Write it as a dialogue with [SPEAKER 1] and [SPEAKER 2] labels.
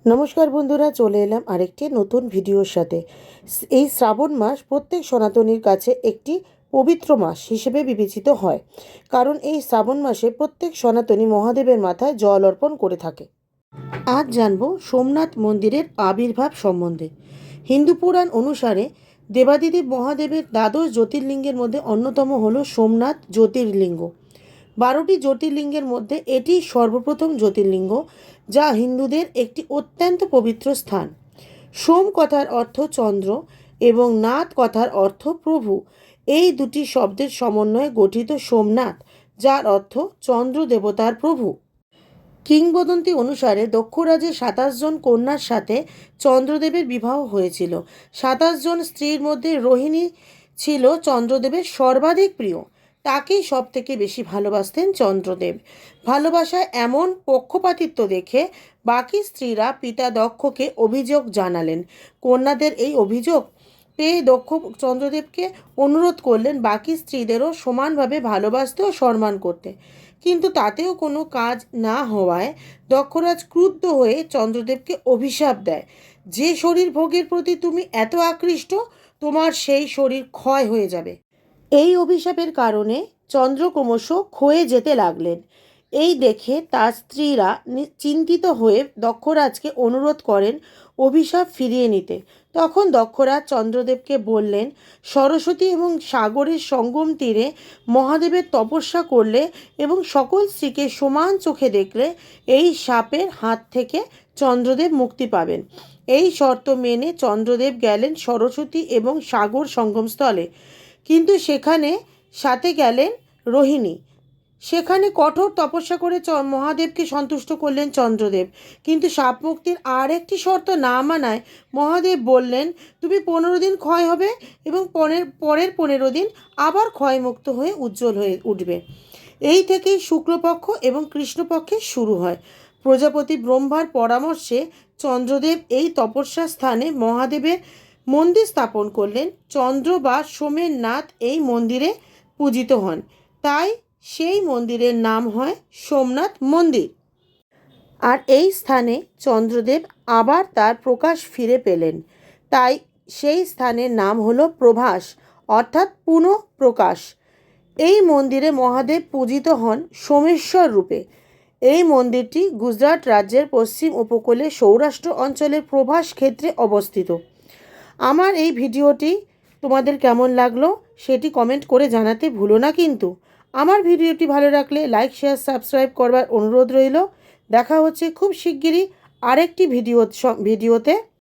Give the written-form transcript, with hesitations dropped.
[SPEAKER 1] নমস্কার বন্ধুরা, চলে এলাম আরেকটি নতুন ভিডিওর সাথে। এই শ্রাবণ মাস প্রত্যেক সনাতনীর কাছে একটি পবিত্র মাস হিসেবে বিবেচিত হয়, কারণ এই শ্রাবণ মাসে প্রত্যেক সনাতনী মহাদেবের মাথায় জল অর্পণ করে থাকে। আজ জানব সোমনাথ মন্দিরের আবির্ভাব সম্বন্ধে। হিন্দু পুরাণ অনুসারে দেবাদিদেব মহাদেবের দ্বাদশ জ্যোতির্লিঙ্গের মধ্যে অন্যতম হল সোমনাথ জ্যোতির্লিঙ্গ। 12টি জ্যোতির্লিঙ্গের মধ্যে এটি সর্বপ্রথম জ্যোতির্লিঙ্গ, যা হিন্দুদের একটি অত্যন্ত পবিত্র স্থান। সোম কথার অর্থ চন্দ্র এবং নাথ কথার অর্থ প্রভু। এই দুটি শব্দের সমন্বয়ে গঠিত সোমনাথ, যার অর্থ চন্দ্র দেবতার প্রভু। কিংবদন্তি অনুসারে দক্ষরাজের 27 জন কন্যার সাথে চন্দ্রদেবের বিবাহ হয়েছিল। 27 জন স্ত্রীর মধ্যে রোহিণী ছিল চন্দ্রদেবের সর্বাধিক প্রিয়। তাকেই সব থেকে বেশি ভালোবাসতেন চন্দ্রদেব। ভালোবাসায় এমন পক্ষপাতিত্ব দেখে বাকি স্ত্রীরা পিতা দক্ষকে অভিযোগ জানালেন। কন্যাদের এই অভিযোগ পেয়ে দক্ষ চন্দ্রদেবকে অনুরোধ করলেন বাকি স্ত্রীদেরও সমানভাবে ভালোবাসতে ও সম্মান করতে। কিন্তু তাতেও কোনো কাজ না হওয়ায় দক্ষরাজ ক্রুদ্ধ হয়ে চন্দ্রদেবকে অভিশাপ দেয়, যে শরীর ভোগের প্রতি তুমি এত আকৃষ্ট, তোমার সেই শরীর ক্ষয় হয়ে যাবে। এই অভিশাপের কারণে চন্দ্র ক্রমশ ক্ষয়ে যেতে লাগলেন। এই দেখে তার স্ত্রীরা চিন্তিত হয়ে দক্ষরাজকে অনুরোধ করেন অভিশাপ ফিরিয়ে নিতে। তখন দক্ষরাজ চন্দ্রদেবকে বললেন, সরস্বতী এবং সাগরের সঙ্গম তীরে মহাদেবের তপস্যা করলে এবং সকল স্ত্রীকে সমান চোখে দেখলে এই শাপের হাত থেকে চন্দ্রদেব মুক্তি পাবেন। এই শর্ত মেনে চন্দ্রদেব গেলেন সরস্বতী এবং সাগর সঙ্গমস্থলে, কিন্তু সেখানে সাথে গেলেন রোহিণী। সেখানে কঠোর তপস্যা করে মহাদেবকে সন্তুষ্ট করলেন চন্দ্রদেব, কিন্তু শাপ মুক্তির আর একটি শর্ত না মানায় মহাদেব বললেন, তুমি 15 দিন ক্ষয় হবে এবং পরের 15 দিন আবার ক্ষয়মুক্ত হয়ে উজ্জ্বল হয়ে উঠবে। এই থেকেই শুক্লপক্ষ এবং কৃষ্ণপক্ষের শুরু হয়। প্রজাপতি ব্রহ্মার পরামর্শে চন্দ্রদেব এই তপস্যা স্থানে মহাদেবের মন্দির স্থাপন করলেন। চন্দ্র বা সোমের নাথ এই মন্দিরে পূজিত হন, তাই সেই মন্দিরের নাম হয় সোমনাথ মন্দির। আর এই স্থানে চন্দ্রদেব আবার তার প্রকাশ ফিরে পেলেন, তাই সেই স্থানের নাম হলো প্রভাস, অর্থাৎ পুনঃ প্রকাশ। এই মন্দিরে মহাদেব পূজিত হন সোমেশ্বর রূপে। এই মন্দিরটি গুজরাট রাজ্যের পশ্চিম উপকূলে সৌরাষ্ট্র অঞ্চলের প্রভাস ক্ষেত্রে অবস্থিত। আমার এই ভিডিওটি তোমাদের কেমন লাগলো সেটি কমেন্ট করে জানাতে ভুলো না কিন্তু। আমার ভিডিওটি ভালো লাগলে লাইক, শেয়ার, সাবস্ক্রাইব করবার অনুরোধ রইল। দেখা হচ্ছে খুব শিগগিরই আরেকটি ভিডিওতে।